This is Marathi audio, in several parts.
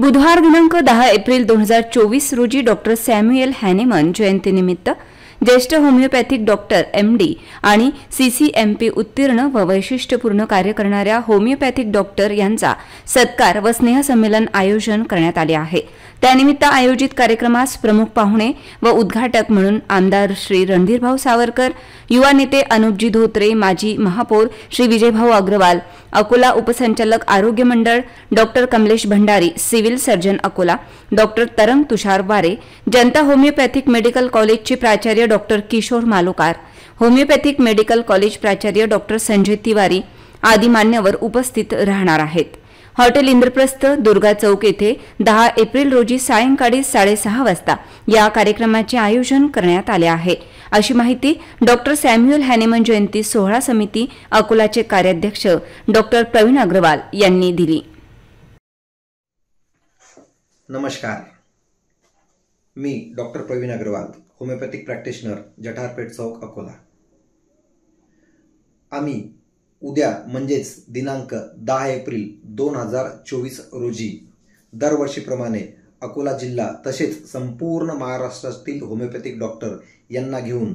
बुधवार दिनांक 10 एप्रिल 2024 रोजी डॉक्टर सॅम्युएल हॅनेमन जयंतीनिमित्त ज्येष्ठ होमिओपॅथिक डॉक्टर MD आणि CCMP उत्तीर्ण व वैशिष्ट्यपूर्ण कार्य करणाऱ्या होमिओपॅथिक डॉक्टर यांचा सत्कार व स्नेहसंमेलन आयोजन करण्यात आले आहे। त्यानिमित्त आयोजित कार्यक्रमास प्रमुख पाहुणे व उद्घाटक म्हणून आमदार श्री रणधीरभाऊ सावरकर, युवा नेते अनुपजी धोत्रे, माजी महापौर श्री विजयभाऊ अग्रवाल, अकोला उपसंचालक आरोग्य मंडळ doctor Kamlesh Bhandari, civil surgeon Akola doctor Tarang Tushar Ware, Janata homeopathic medical कॉलेजचे प्राचार्य doctor Kishor Malokar, homeopathic medical college प्राचार्य डॉक्टर संजय तिवारी आदी मान्यवर उपस्थित राहणार आहेत। हॉटेल इंद्रप्रस्थ, दुर्गा चौक येथे 10 एप्रिल रोजी सायंकाळी 6:30 वाजता या कार्यक्रमाचे आयोजन करण्यात आले आहे, अशी माहिती डॉक्टर सॅम्युएल हॅनेमन जयंती सोहळा समिती अकोलाचे कार्याध्यक्ष डॉक्टर प्रवीण अग्रवाल यांनी दिली। नमस्कार, मी doctor Pravin Agarwal, homeopathic practitioner, Jatharpeth Chowk, Akola. आम्ही उद्या म्हणजेच दिनांक 10 एप्रिल 2024 रोजी दरवर्षीप्रमाणे अकोला जिल्हा तसेच संपूर्ण महाराष्ट्रातील होमिओपॅथिक डॉक्टर यांना घेऊन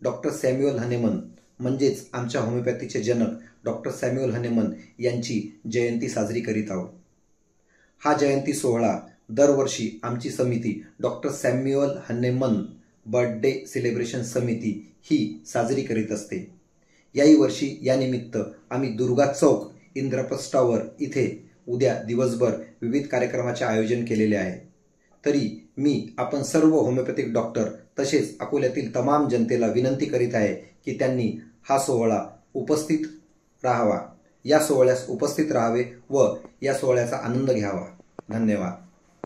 डॉक्टर सॅम्युएल हॅनेमन म्हणजेच आमच्या होमिओपॅथीचे जनक डॉक्टर सॅम्युएल हॅनेमन यांची जयंती साजरी करीत आहोत। हा जयंती सोहळा दरवर्षी आमची समिती डॉक्टर सॅम्युएल हॅनेमन बर्थडे सेलिब्रेशन समिती ही साजरी करीत असते। याही वर्षी या निमित्त आम्ही दुर्गा चौक इंद्रप्रस्थावर इथे उद्या दिवसभर विविध कार्यक्रमाचे आयोजन केलेले आहे। तरी मी आपण सर्व होमिओपॅथिक डॉक्टर तसेच अकोल्यातील तमाम जनतेला विनंती करीत आहे की त्यांनी हा सोहळा उपस्थित राहावा, या सोहळ्यास उपस्थित राहावे व या सोहळ्याचा आनंद घ्यावा। धन्यवाद।